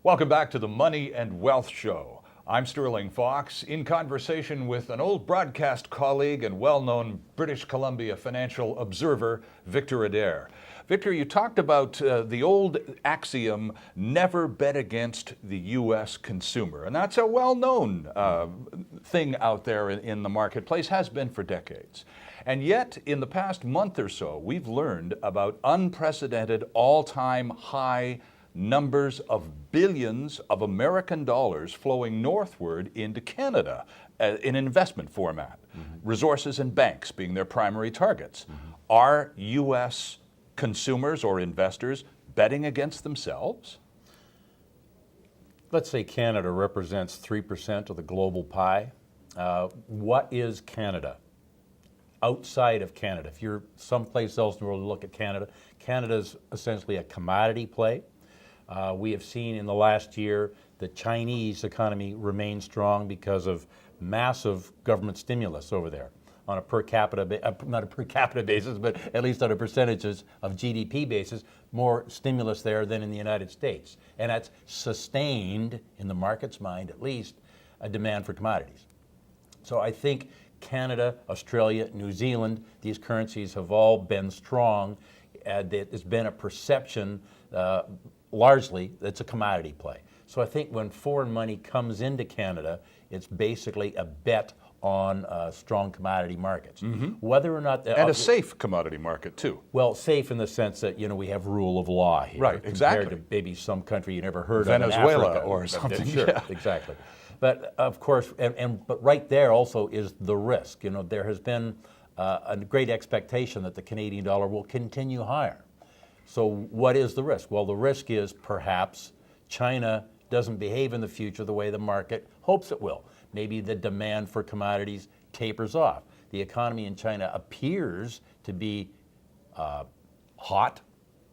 Welcome back to the Money and Wealth Show. I'm Sterling Fox, in conversation with an old broadcast colleague and well-known British Columbia financial observer, Victor Adair. Victor, you talked about the old axiom, never bet against the U.S. consumer. And that's a well-known thing out there in the marketplace, has been for decades. And yet, in the past month or so, we've learned about unprecedented all-time high numbers of billions of American dollars flowing northward into Canada in investment format, resources and banks being their primary targets. Are U.S. consumers or investors betting against themselves? Let's say Canada represents 3% of the global pie. What is Canada? Outside of Canada, if you're someplace else in the world to look at Canada, Canada's essentially a commodity play. We have seen in the last year the Chinese economy remain strong because of massive government stimulus over there on a per capita, not a per capita basis, but at least on a percentages of GDP basis, more stimulus there than in the United States. And that's sustained, in the market's mind at least, a demand for commodities. So I think Canada, Australia, New Zealand, these currencies have all been strong. There's been a perception largely that's a commodity play. So I think when foreign money comes into Canada, it's basically a bet on strong commodity markets. Whether or not... And a safe commodity market, too. Well, safe in the sense that, we have rule of law here. Right, exactly. Compared to maybe some country you never heard Venezuela of in Africa. or something. Sure, yeah. Exactly. But of course, but right there also is the risk. There has been a great expectation that the Canadian dollar will continue higher. So what is the risk? Well, the risk is perhaps China doesn't behave in the future the way the market hopes it will. Maybe the demand for commodities tapers off. The economy in China appears to be hot,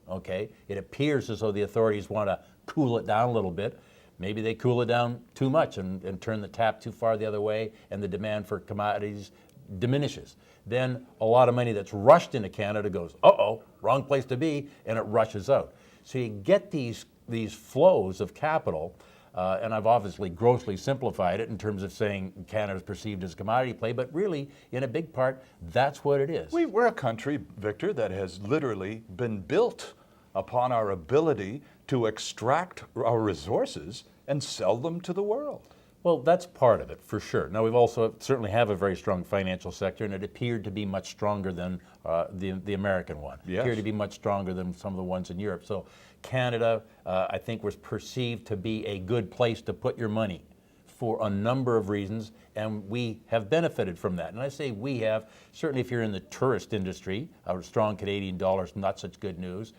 okay? It appears as though the authorities want to cool it down a little bit. Maybe they cool it down too much and turn the tap too far the other way, and the demand for commodities diminishes. Then a lot of money that's rushed into Canada goes, uh-oh, wrong place to be, and it rushes out. So you get these flows of capital, and I've obviously grossly simplified it in terms of saying Canada is perceived as a commodity play, but really, in a big part, that's what it is. We're a country, Victor, that has literally been built upon our ability to extract our resources and sell them to the world. Well, that's part of it, for sure. Now, we've also certainly have a very strong financial sector, and it appeared to be much stronger than the American one. Yes. Appeared to be much stronger than some of the ones in Europe. So Canada, I think, was perceived to be a good place to put your money for a number of reasons, and we have benefited from that. And I say we have, certainly if you're in the tourist industry, a strong Canadian dollar is not such good news,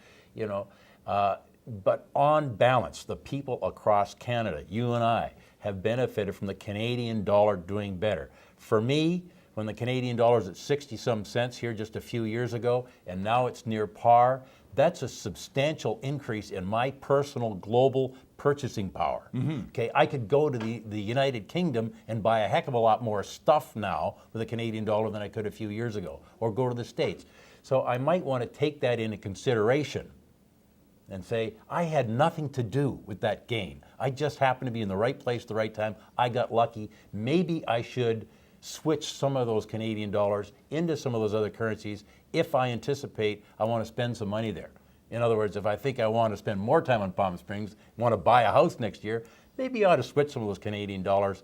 but on balance, the people across Canada, you and I, have benefited from the Canadian dollar doing better. For me, when the Canadian dollar is at 60-some cents here just a few years ago, and now it's near par, that's a substantial increase in my personal global purchasing power. Okay, I could go to the United Kingdom and buy a heck of a lot more stuff now with the Canadian dollar than I could a few years ago, or go to the States. So I might want to take that into consideration and say, I had nothing to do with that gain. I just happened to be in the right place at the right time. I got lucky. Maybe I should switch some of those Canadian dollars into some of those other currencies if I anticipate I want to spend some money there. In other words, if I think I want to spend more time on Palm Springs, want to buy a house next year, maybe I ought to switch some of those Canadian dollars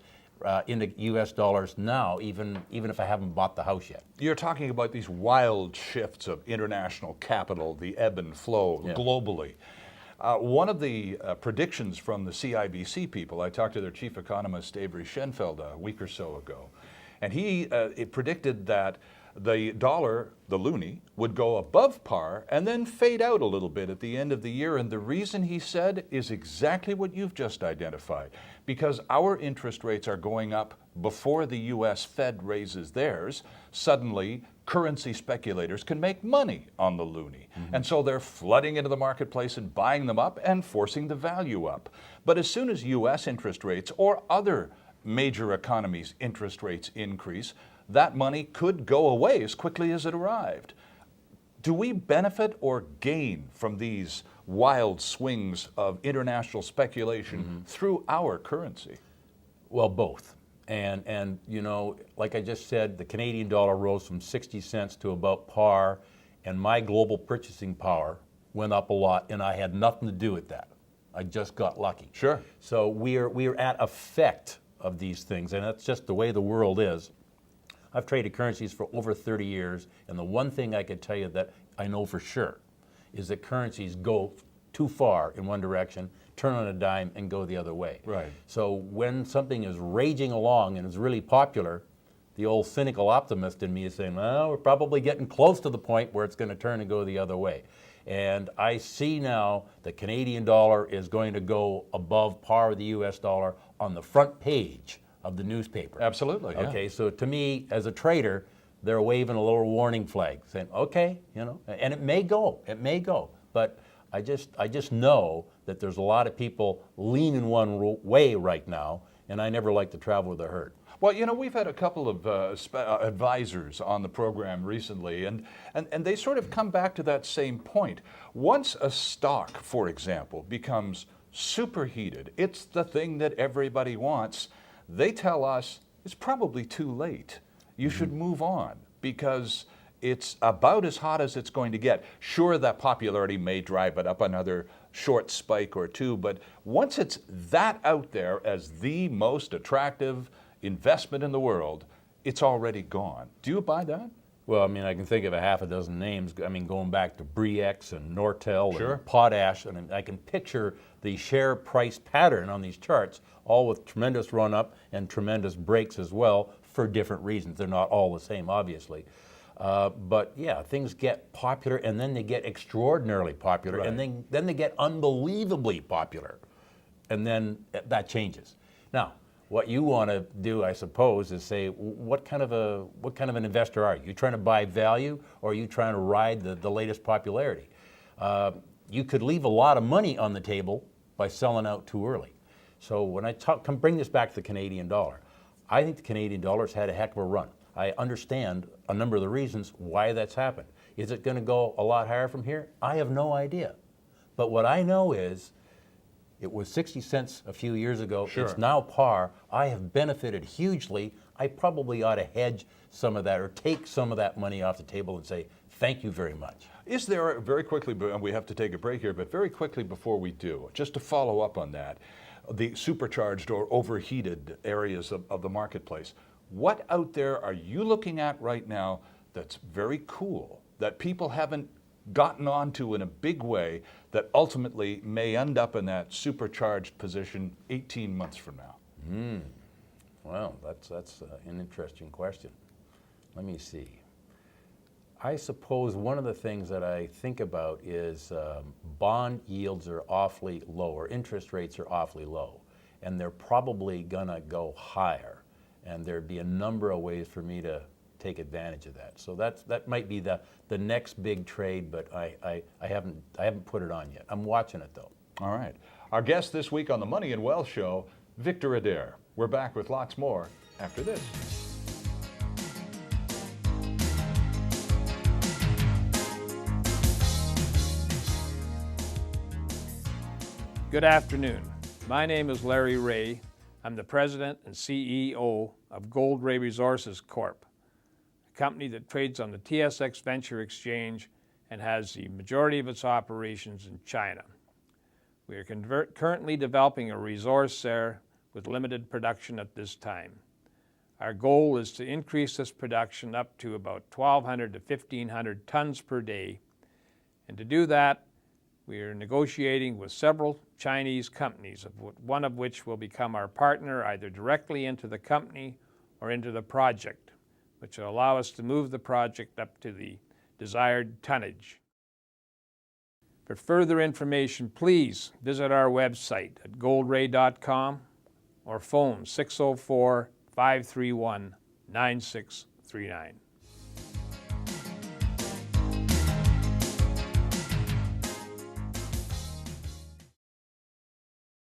into U.S. dollars now, even if I haven't bought the house yet. You're talking about these wild shifts of international capital, the ebb and flow globally. One of the predictions from the CIBC people, I talked to their chief economist, Avery Schenfeld, a week or so ago, and he predicted that the dollar, the loonie, would go above par and then fade out a little bit at the end of the year. And the reason, he said, is exactly what you've just identified. Because our interest rates are going up before the U.S. Fed raises theirs, suddenly currency speculators can make money on the loonie. And so they're flooding into the marketplace and buying them up and forcing the value up. But as soon as U.S. interest rates or other major economies' interest rates increase, that money could go away as quickly as it arrived. Do we benefit or gain from these wild swings of international speculation through our currency? Well, both. And you know, like I just said, the Canadian dollar rose from 60 cents to about par, and my global purchasing power went up a lot, and I had nothing to do with that. I just got lucky. Sure. So we're at effect of these things, and that's just the way the world is. I've traded currencies for over 30 years, and the one thing I could tell you that I know for sure is that currencies go too far in one direction, turn on a dime, and go the other way. Right. So when something is raging along and is really popular, the old cynical optimist in me is saying, well, we're probably getting close to the point where it's going to turn and go the other way. And I see now the Canadian dollar is going to go above par with the US dollar on the front page of the newspaper. Absolutely. Yeah. Okay, so to me, as a trader, they're waving a little warning flag, saying, okay, you know, and it may go, but I just know that there's a lot of people leaning one way right now, and I never like to travel with the herd. Well, you know, we've had a couple of advisors on the program recently, and they sort of come back to that same point. Once a stock, for example, becomes superheated, it's the thing that everybody wants, they tell us it's probably too late. You should move on because it's about as hot as it's going to get. Sure, that popularity may drive it up another short spike or two, but once it's that out there as the most attractive investment in the world, it's already gone. Do you buy that? Well, I mean, I can think of a half a dozen names. I mean, going back to Bre-X and Nortel Sure. and Potash, and I can picture the share price pattern on these charts, all with tremendous run-up and tremendous breaks as well for different reasons. They're not all the same, obviously. But yeah, things get popular, and then they get extraordinarily popular, Right. and then they get unbelievably popular, and then that changes. Now, what you want to do, I suppose, is say, what kind of an investor are you? You trying to buy value, or are you trying to ride the latest popularity? You could leave a lot of money on the table by selling out too early. So when I bring this back to the Canadian dollar, I think the Canadian dollar's had a heck of a run. I understand a number of the reasons why that's happened. Is it going to go a lot higher from here? I have no idea. But what I know is it was 60 cents a few years ago. Sure. It's now par. I have benefited hugely. I probably ought to hedge some of that or take some of that money off the table and say, thank you very much. Is there, very quickly, and we have to take a break here, but very quickly before we do, just to follow up on that, the supercharged or overheated areas of the marketplace, what out there are you looking at right now that's very cool, that people haven't gotten onto in a big way, that ultimately may end up in that supercharged position 18 months from now? Well, that's an interesting question. Let me see. I suppose one of the things that I think about is bond yields are awfully low, or interest rates are awfully low, and they're probably gonna go higher. And there'd be a number of ways for me to take advantage of that. So that might be the next big trade, but I haven't put it on yet. I'm watching it though. All right. Our guest this week on the Money and Wealth Show, Victor Adair. We're back with lots more after this. Good afternoon. My name is Larry Ray. I'm the president and CEO of Gold Ray Resources Corp., a company that trades on the TSX Venture Exchange and has the majority of its operations in China. We are currently developing a resource there with limited production at this time. Our goal is to increase this production up to about 1,200 to 1,500 tons per day. And to do that, we are negotiating with several Chinese companies, one of which will become our partner either directly into the company or into the project, which will allow us to move the project up to the desired tonnage. For further information, please visit our website at goldray.com or phone 604-531-9639.